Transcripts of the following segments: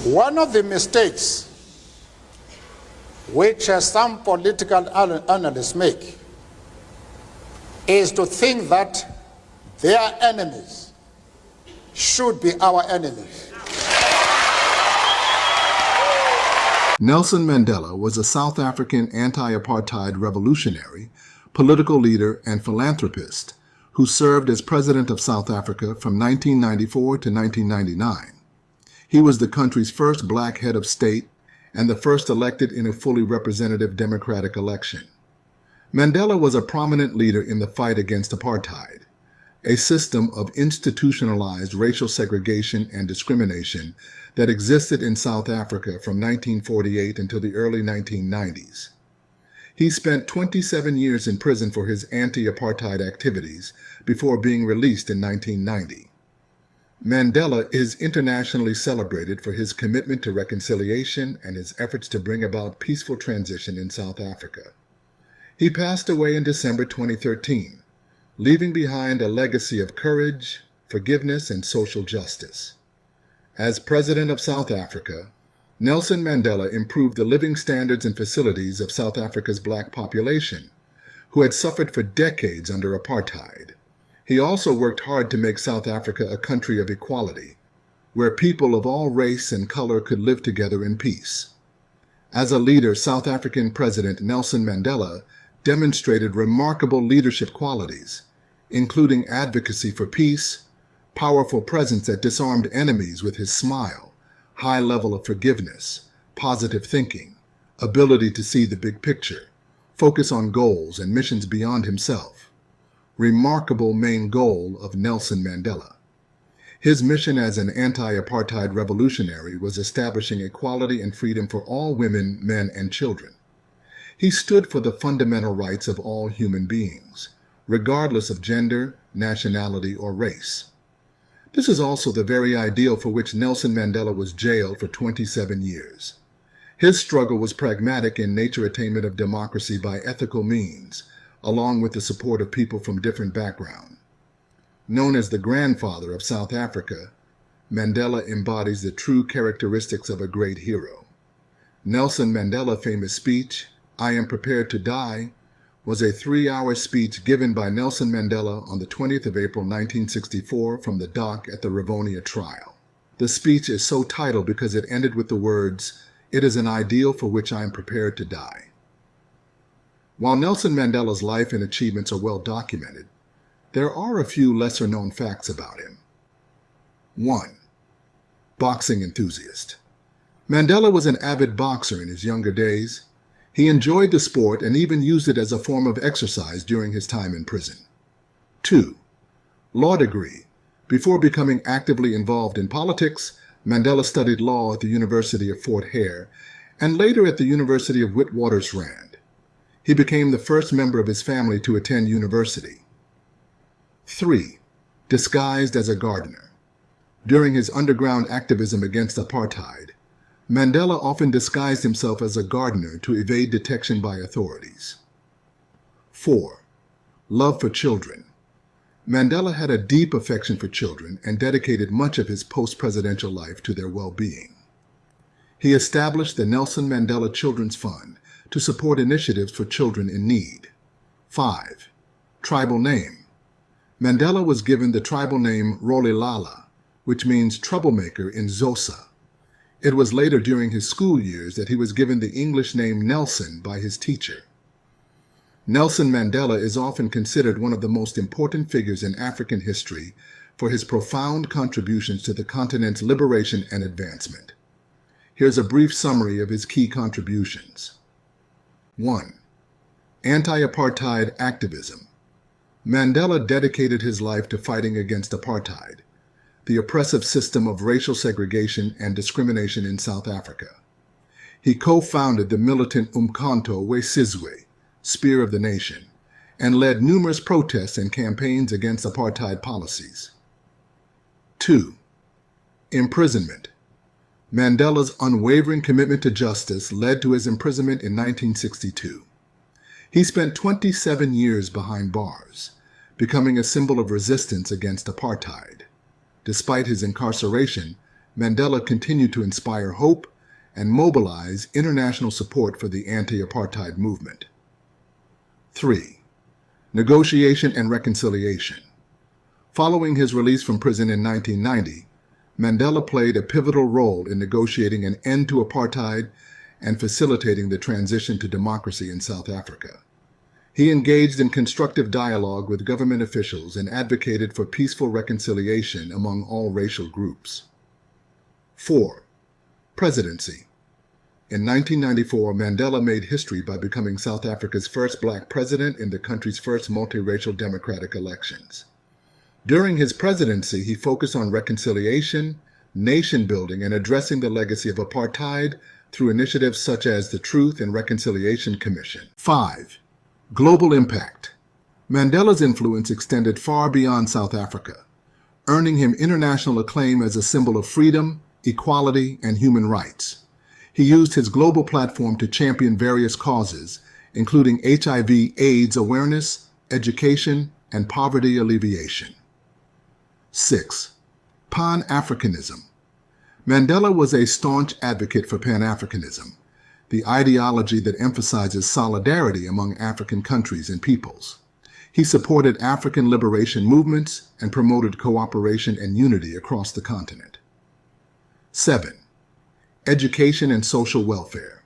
One of the mistakes which some political analysts make is to think that their enemies should be our enemies. Nelson Mandela was a South African anti-apartheid revolutionary, political leader, and philanthropist who served as President of South Africa from 1994 to 1999. He was the country's first black head of state and the first elected in a fully representative democratic election. Mandela was a prominent leader in the fight against apartheid, a system of institutionalized racial segregation and discrimination that existed in South Africa from 1948 until the early 1990s. He spent 27 years in prison for his anti-apartheid activities before being released in 1990. Mandela is internationally celebrated for his commitment to reconciliation and his efforts to bring about peaceful transition in South Africa. He passed away in December 2013, leaving behind a legacy of courage, forgiveness, and social justice. As President of South Africa, Nelson Mandela improved the living standards and facilities of South Africa's black population, who had suffered for decades under apartheid. He also worked hard to make South Africa a country of equality, where people of all race and color could live together in peace. As a leader, South African President Nelson Mandela demonstrated remarkable leadership qualities, including advocacy for peace, powerful presence that disarmed enemies with his smile, high level of forgiveness, positive thinking, ability to see the big picture, focus on goals and missions beyond himself. Remarkable main goal of Nelson Mandela. His mission as an anti-apartheid revolutionary was establishing equality and freedom for all women, men, and children. He stood for the fundamental rights of all human beings, regardless of gender, nationality, or race. This is also the very ideal for which Nelson Mandela was jailed for 27 years. His struggle was pragmatic in nature, attainment of democracy by ethical means, along with the support of people from different backgrounds. Known as the grandfather of South Africa, Mandela embodies the true characteristics of a great hero. Nelson Mandela's famous speech, "I am prepared to die," was a 3-hour speech given by Nelson Mandela on the 20th of April 1964 from the dock at the Rivonia trial. The speech is so titled because it ended with the words, "It is an ideal for which I am prepared to die." While Nelson Mandela's life and achievements are well documented, there are a few lesser-known facts about him. 1. Boxing enthusiast. Mandela was an avid boxer in his younger days. He enjoyed the sport and even used it as a form of exercise during his time in prison. 2. Law degree. Before becoming actively involved in politics, Mandela studied law at the University of Fort Hare and later at the University of Witwatersrand. He became the first member of his family to attend university. 3. Disguised as a gardener. During his underground activism against apartheid, Mandela often disguised himself as a gardener to evade detection by authorities. 4. Love for children. Mandela had a deep affection for children and dedicated much of his post-presidential life to their well-being. He established the Nelson Mandela Children's Fund to support initiatives for children in need. 5. Tribal name. Mandela was given the tribal name Rolilala, which means troublemaker in Xhosa. It was later during his school years that he was given the English name Nelson by his teacher. Nelson Mandela is often considered one of the most important figures in African history for his profound contributions to the continent's liberation and advancement. Here's a brief summary of his key contributions. 1. Anti-apartheid activism. Mandela dedicated his life to fighting against apartheid, the oppressive system of racial segregation and discrimination in South Africa. He co-founded the militant Umkhonto we Sizwe, Spear of the Nation, and led numerous protests and campaigns against apartheid policies. 2. Imprisonment. Mandela's unwavering commitment to justice led to his imprisonment in 1962. He spent 27 years behind bars, becoming a symbol of resistance against apartheid. Despite his incarceration, Mandela continued to inspire hope and mobilize international support for the anti-apartheid movement. 3. Negotiation and reconciliation. Following his release from prison in 1990, Mandela played a pivotal role in negotiating an end to apartheid and facilitating the transition to democracy in South Africa. He engaged in constructive dialogue with government officials and advocated for peaceful reconciliation among all racial groups. 4. Presidency. In 1994, Mandela made history by becoming South Africa's first black president in the country's first multiracial democratic elections. During his presidency, he focused on reconciliation, nation building, and addressing the legacy of apartheid through initiatives such as the Truth and Reconciliation Commission. 5. Global impact. Mandela's influence extended far beyond South Africa, earning him international acclaim as a symbol of freedom, equality, and human rights. He used his global platform to champion various causes, including HIV/AIDS awareness, education, and poverty alleviation. 6. Pan-Africanism. Mandela was a staunch advocate for Pan-Africanism, the ideology that emphasizes solidarity among African countries and peoples. He supported African liberation movements and promoted cooperation and unity across the continent. 7. Education and social welfare.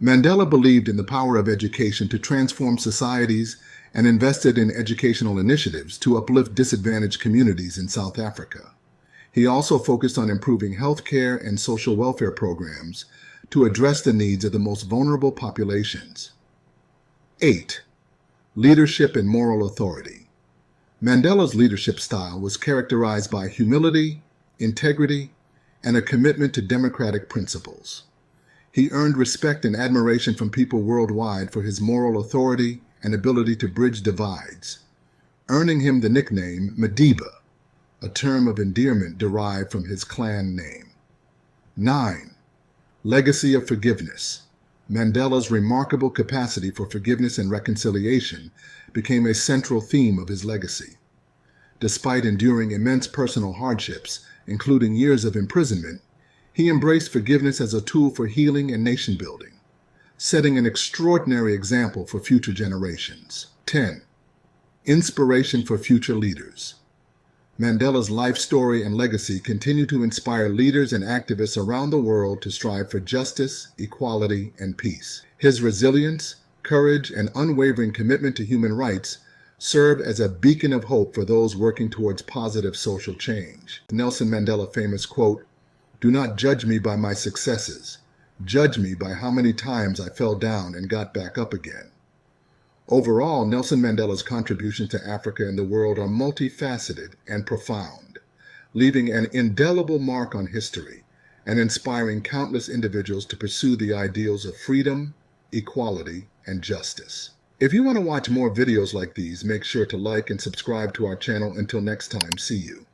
Mandela believed in the power of education to transform societies and invested in educational initiatives to uplift disadvantaged communities in South Africa. He also focused on improving healthcare and social welfare programs to address the needs of the most vulnerable populations. 8. Leadership and moral authority. Mandela's leadership style was characterized by humility, integrity, and a commitment to democratic principles. He earned respect and admiration from people worldwide for his moral authority and ability to bridge divides, earning him the nickname Madiba, a term of endearment derived from his clan name. 9. Legacy of forgiveness. Mandela's remarkable capacity for forgiveness and reconciliation became a central theme of his legacy. Despite enduring immense personal hardships, including years of imprisonment, he embraced forgiveness as a tool for healing and nation building, setting an extraordinary example for future generations. 10. Inspiration for future leaders. Mandela's life story and legacy continue to inspire leaders and activists around the world to strive for justice, equality, and peace. His resilience, courage, and unwavering commitment to human rights served as a beacon of hope for those working towards positive social change. Nelson Mandela famous quote, "Do not judge me by my successes. Judge me by how many times I fell down and got back up again." Overall, Nelson Mandela's contributions to Africa and the world are multifaceted and profound, leaving an indelible mark on history and inspiring countless individuals to pursue the ideals of freedom, equality, and justice. If you want to watch more videos like these, make sure to like and subscribe to our channel. Until next time, see you.